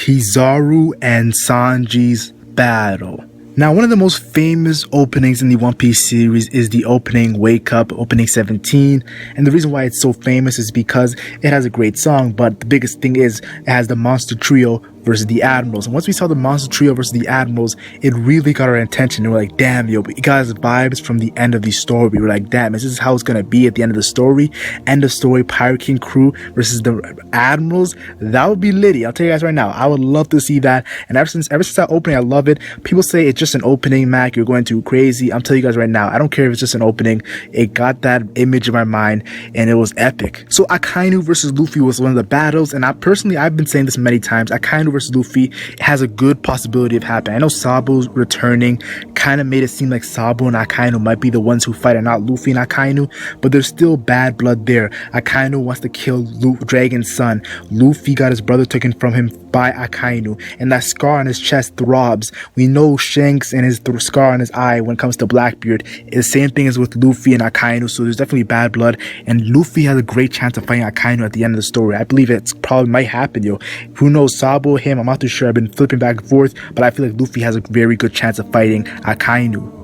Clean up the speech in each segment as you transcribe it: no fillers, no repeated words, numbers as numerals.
Kizaru and Sanji's battle. Now, one of the most famous openings in the One Piece series is the opening Wake Up, opening 17. And the reason why it's so famous is because it has a great song, but the biggest thing is it has the monster trio versus the admirals. And once we saw the monster trio versus the admirals, it really got our attention. And we're like, damn, yo, it got us vibes from the end of the story. We were like, damn, this is how it's gonna be at the end of the story. End of story, Pirate King crew versus the admirals. That would be litty. I'll tell you guys right now, I would love to see that. And ever since that opening, I love it. People say it's just an opening, Mac, you're going too crazy. I'm telling you guys right now, I don't care if it's just an opening. It got that image in my mind and it was epic. So Akainu versus Luffy was one of the battles, and I've been saying this many times, Akainu versus Luffy has a good possibility of happening. I know Sabo's returning kind of made it seem like Sabo and Akainu might be the ones who fight and not Luffy and Akainu, but there's still bad blood there. Akainu wants to kill Dragon's son. Luffy got his brother taken from him by Akainu, and that scar on his chest throbs. We know Shanks and his scar on his eye when it comes to Blackbeard. The same thing is with Luffy and Akainu, so there's definitely bad blood, and Luffy has a great chance of fighting Akainu at the end of the story. I believe it probably might happen, yo. Who knows, Sabo, him, I'm not too sure. I've been flipping back and forth, but I feel like Luffy has a very good chance of fighting Akainu.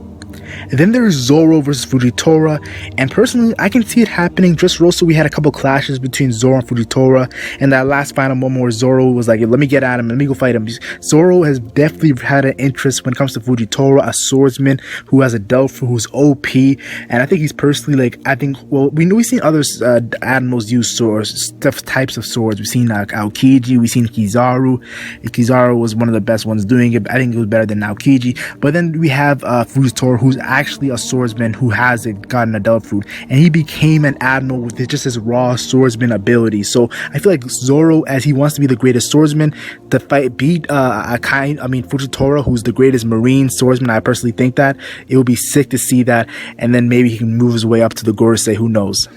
And then there's Zoro versus Fujitora, and personally I can see it happening. Just also we had a couple clashes between Zoro and Fujitora, and that last final moment where Zoro was like, let me get at him, let me go fight him. Zoro has definitely had an interest when it comes to Fujitora, a swordsman who has a Delphi, who's OP, and I think he's personally like, we've seen other admirals use swords, types of swords. We've seen Aokiji, we've seen Kizaru. Kizaru was one of the best ones doing it. I think it was better than Aokiji. But then we have Fujitora, who's actually a swordsman who has gotten a Delphi fruit, and he became an admiral with just his raw swordsman ability. So I feel like Zoro, as he wants to be the greatest swordsman, to beat Fujitora, who's the greatest marine swordsman. I personally think that it would be sick to see that, and then maybe he can move his way up to the Gorosei, who knows.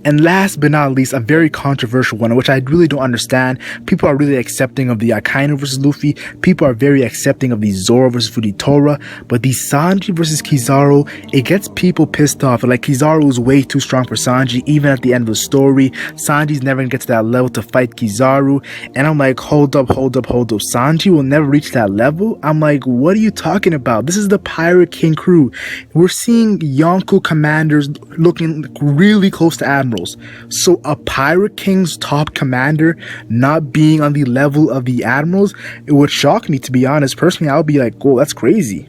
And last but not least, a very controversial one, which I really don't understand. People are really accepting of the Akainu versus Luffy. People are very accepting of the Zoro versus Fujitora. But the Sanji versus Kizaru, it gets people pissed off. Like, Kizaru is way too strong for Sanji, even at the end of the story. Sanji's never gonna get to that level to fight Kizaru. And I'm like, hold up. Sanji will never reach that level? I'm like, what are you talking about? This is the Pirate King crew. We're seeing Yonko commanders looking really close to admirals. So a Pirate King's top commander not being on the level of the admirals, it would shock me, to be honest. Personally, I would be like, whoa, that's crazy.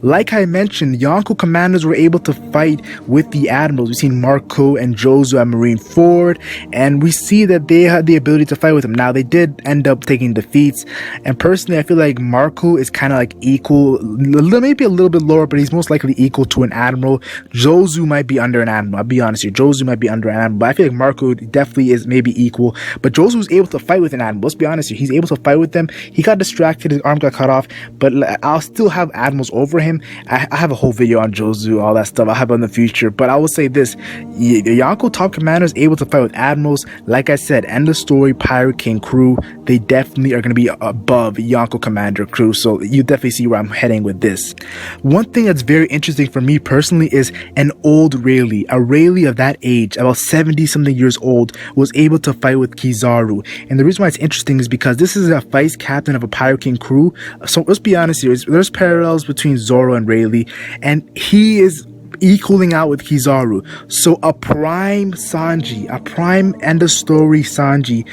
Like I mentioned, Yonko commanders were able to fight with the admirals. We've seen Marco and Jozo at Marineford, and we see that they had the ability to fight with them. Now, they did end up taking defeats, and personally, I feel like Marco is kind of like equal, maybe a little bit lower, but he's most likely equal to an admiral. Jozo might be under an admiral. I'll be honest here. Jozo might be under an admiral, but I feel like Marco definitely is maybe equal. But Jozo was able to fight with an admiral. Let's be honest here. He's able to fight with them. He got distracted. His arm got cut off, but I'll still have admirals over him. I have a whole video on Jozo, all that stuff. I'll have it in the future, but I will say this: the Yonko top commander is able to fight with admirals. Like I said, end of story, Pirate King crew, they definitely are going to be above Yonko commander crew. So you definitely see where I'm heading with this. One thing that's very interesting for me personally is an old Rayleigh, a Rayleigh of that age, about 70 something years old, was able to fight with Kizaru. And the reason why it's interesting is because this is a vice captain of a Pirate King crew. So let's be honest here, there's parallels between Zoro and Rayleigh, and he is equaling out with Kizaru. So a prime Sanji, a prime end of story Sanji,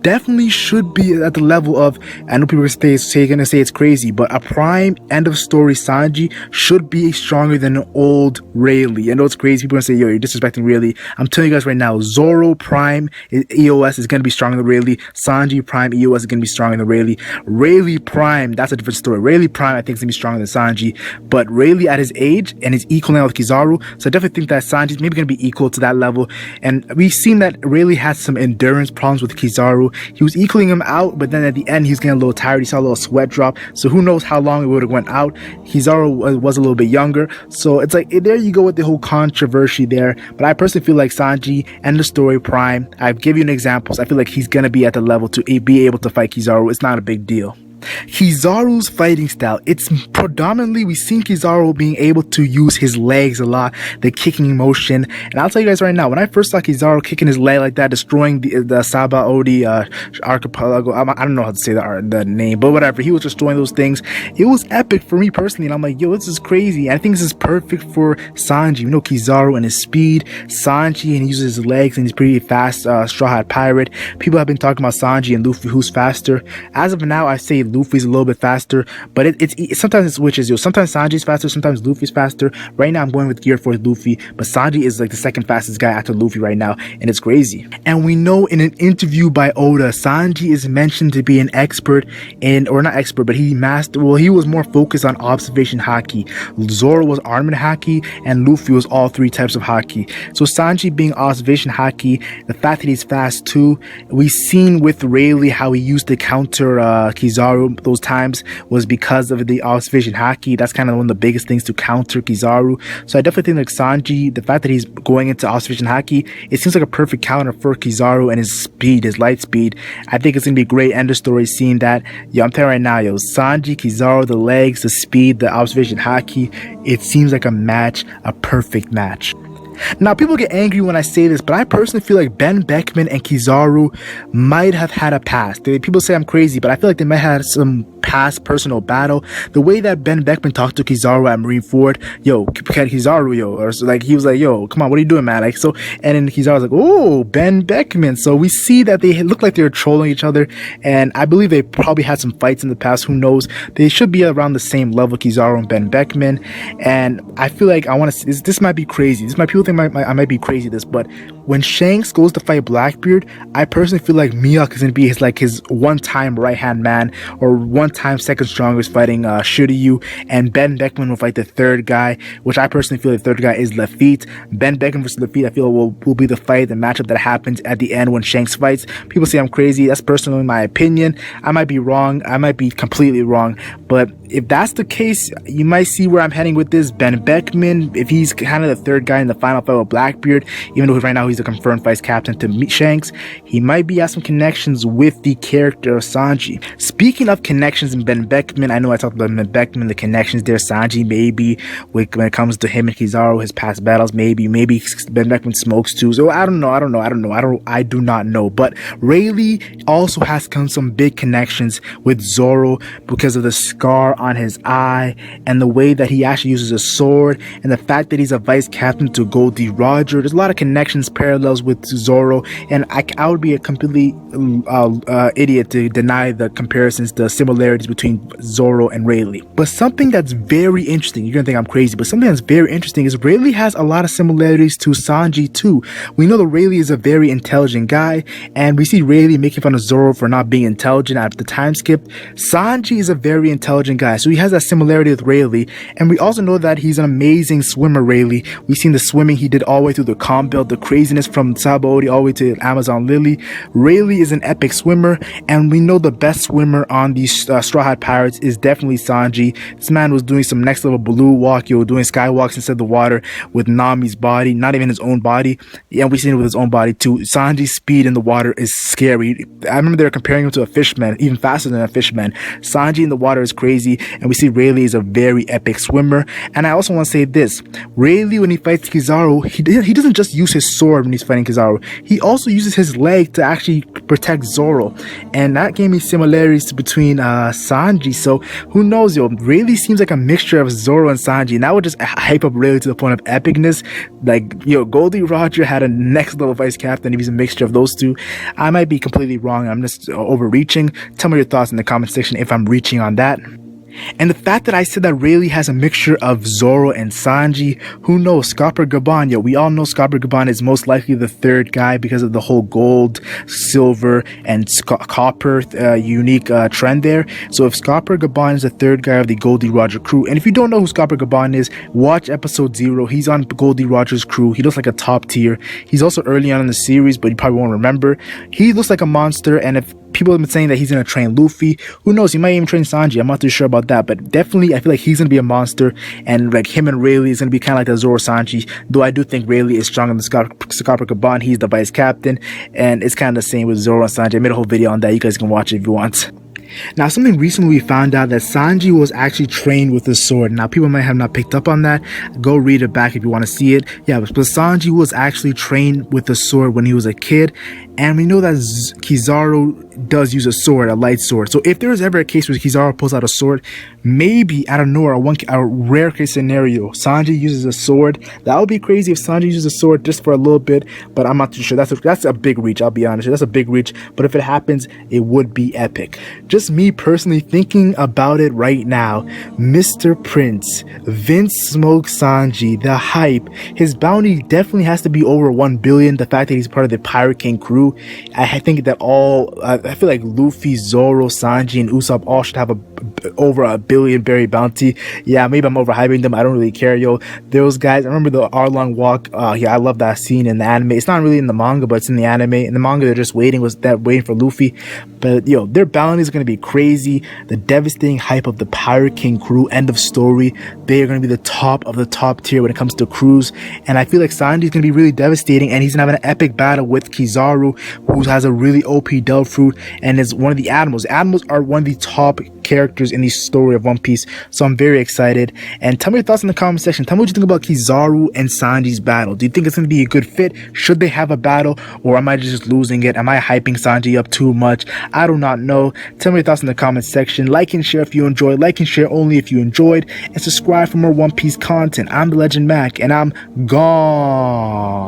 definitely should be at the level of, I know people are gonna say it's crazy, but a prime end of story Sanji should be stronger than an old Rayleigh. I know it's crazy, people are gonna say, yo, you're disrespecting Rayleigh. I'm telling you guys right now, Zoro prime EOS is gonna be stronger than Rayleigh. Sanji prime EOS is gonna be stronger than Rayleigh. Rayleigh prime, that's a different story. Rayleigh prime, I think, is gonna be stronger than Sanji, but Rayleigh at his age and is equaling out with Kizaru, so I definitely think that Sanji's maybe gonna be equal to that level. And we've seen that Rayleigh has some endurance problems with Kizaru. He was equaling him out, but then at the end, he was getting a little tired. He saw a little sweat drop. So who knows how long it would have went out. Kizaru was a little bit younger. So it's like, there you go with the whole controversy there. But I personally feel like Sanji, end of story, prime. I've given you examples. I feel like he's going to be at the level to be able to fight Kizaru. It's not a big deal. Kizaru's fighting style, it's predominantly, we've seen Kizaru being able to use his legs a lot, the kicking motion, and I'll tell you guys right now, when I first saw Kizaru kicking his leg like that, destroying the Saba Odi archipelago, I don't know how to say the name, but whatever, he was destroying those things. It was epic for me personally, and I'm like, yo, this is crazy. And I think this is perfect for Sanji. You know, Kizaru and his speed, Sanji, and he uses his legs, and he's pretty fast, Straw Hat Pirate. People have been talking about Sanji and Luffy, who's faster. As of now, I say Luffy's a little bit faster, but it's sometimes it switches. Yo, sometimes Sanji's faster, sometimes Luffy's faster. Right now, I'm going with Gear Force Luffy, but Sanji is like the second fastest guy after Luffy right now, and it's crazy. And we know in an interview by Oda, Sanji is mentioned to be an expert in, or not expert, but he was more focused on observation haki. Zoro was armament haki, and Luffy was all three types of haki. So Sanji being observation haki, the fact that he's fast too, we've seen with Rayleigh how he used to counter Kizaru those times was because of the observation haki. That's kind of one of the biggest things to counter Kizaru. So I definitely think like Sanji, the fact that he's going into observation haki, it seems like a perfect counter for Kizaru and his speed, his light speed. I think it's gonna be a great end of story seeing that. Yo, I'm telling you right now, yo, Sanji, Kizaru, the legs, the speed, the observation haki, it seems like a match, a perfect match. Now, people get angry when I say this, but I personally feel like Beckman and Kizaru might have had a past. People say I'm crazy, but I feel like they might have some past personal battle. The way that Beckman talked to Kizaru at Marineford, yo, Kizaru, yo, or so, like he was like, yo, come on, what are you doing, man? Like, so, and then Kizaru was like, oh, Beckman. So we see that they look like they're trolling each other, and I believe they probably had some fights in the past. Who knows? They should be around the same level, Kizaru and Beckman. And I feel like I want to see this might be crazy. This might, people think I might be crazy this, but when Shanks goes to fight Blackbeard, I personally feel like Mihawk is going to be his one-time right-hand man, or one-time second strongest fighting Shiryu, and Beckman will fight the third guy, which I personally feel the third guy is Lafitte. Beckman versus Lafitte, I feel will be the fight, the matchup that happens at the end when Shanks fights. People say I'm crazy. That's personally my opinion. I might be wrong. I might be completely wrong, but if that's the case, you might see where I'm heading with this. Beckman, if he's kind of the third guy in the final fight with Blackbeard, even though right now he's a confirmed vice captain to meet Shanks, he might be has some connections with the character of Sanji. Speaking of connections in Beckman, I know I talked about Beckman, the connections there. Sanji, maybe when it comes to him and Kizaru, his past battles, maybe Beckman smokes too. So I do not know. But Rayleigh also has some big connections with Zoro because of the scar on his eye and the way that he actually uses a sword, and the fact that he's a vice captain to Goldie Roger. There's a lot of connections, parallels with Zoro, and I would be a completely idiot to deny the comparisons, the similarities between Zoro and Rayleigh. But something that's very interesting, you're gonna think I'm crazy, but something that's very interesting is Rayleigh has a lot of similarities to Sanji too. We know that Rayleigh is a very intelligent guy, and we see Rayleigh making fun of Zoro for not being intelligent after the time skip. Sanji is a very intelligent guy, so he has that similarity with Rayleigh, and we also know that he's an amazing swimmer, Rayleigh. We've seen the swimming he did all the way through the calm belt, the craziness from Sabaody all the way to Amazon Lily. Rayleigh is an epic swimmer, and we know the best swimmer on these Straw Hat Pirates is definitely Sanji. This man was doing some next level blue walk, doing skywalks inside the water with Nami's body, not even his own body. Yeah, we've seen it with his own body too. Sanji's speed in the water is scary. I remember they were comparing him to a fishman, even faster than a fishman. Sanji in the water is crazy, and we see Rayleigh is a very epic swimmer. And I also want to say this, Rayleigh, when he fights Kizaru, he doesn't just use his sword when he's fighting Kizaru. He also uses his leg to actually protect Zoro, and that gave me similarities between Sanji. So who knows, Rayleigh seems like a mixture of Zoro and Sanji, and that would just hype up Rayleigh to the point of epicness. Like, Goldie Roger had a next level vice captain if he's a mixture of those two. I might be completely wrong. I'm just overreaching. Tell me your thoughts in the comment section if I'm reaching on that. And the fact that I said that Rayleigh has a mixture of Zoro and Sanji, who knows? Scopper Gaban, we all know Scopper Gaban is most likely the third guy because of the whole gold, silver, and copper unique trend there. So if Scopper Gaban is the third guy of the Goldie Roger crew, and if you don't know who Scopper Gaban is, watch episode 0. He's on Goldie Roger's crew. He looks like a top tier. He's also early on in the series, but you probably won't remember. He looks like a monster, and if people have been saying that he's going to train Luffy, who knows, he might even train Sanji. I'm not too sure about that, but definitely I feel like he's going to be a monster, and like him and Rayleigh is going to be kind of like the Zoro Sanji, though I do think Rayleigh is stronger than Scopper Gaban. He's the vice captain, and it's kind of the same with Zoro and Sanji. I made a whole video on that. You guys can watch it if you want. Now, something recently we found out that Sanji was actually trained with a sword. Now, people might have not picked up on that. Go read it back if you want to see it. Yeah, but Sanji was actually trained with a sword when he was a kid. And we know that Kizaru does use a sword, a light sword. So if there is ever a case where Kizaru pulls out a sword, maybe out of nowhere, a rare case scenario, Sanji uses a sword. That would be crazy if Sanji uses a sword just for a little bit, but I'm not too sure. That's a big reach, I'll be honest. That's a big reach, but if it happens, it would be epic. Just me personally thinking about it right now, Mr. Prince, Vinsmoke Sanji, the hype, his bounty definitely has to be over 1 billion. The fact that he's part of the Pirate King crew, I think that I feel like Luffy, Zoro, Sanji, and Usopp all should have over 1 billion berry bounty. Yeah, maybe I'm overhyping them. I don't really care, yo. Those guys, I remember the Arlong walk. Yeah, I love that scene in the anime. It's not really in the manga, but it's in the anime. In the manga, they're just waiting for Luffy. But yo, their bounty is gonna be crazy. The devastating hype of the Pirate King crew. End of story. They are gonna be the top of the top tier when it comes to crews. And I feel like Sanji is gonna be really devastating, and he's gonna have an epic battle with Kizaru, who has a really OP Delve Fruit and is one of the animals. Animals are one of the top characters in the story of One Piece, so I'm very excited. And tell me your thoughts in the comment section. Tell me what you think about Kizaru and Sanji's battle. Do you think it's going to be a good fit? Should they have a battle, or am I just losing it? Am I hyping Sanji up too much? I do not know. Tell me your thoughts in the comment section. Like and share if you enjoyed. Like and share only if you enjoyed, and subscribe for more One Piece content. I'm the Legend Mac, and I'm gone.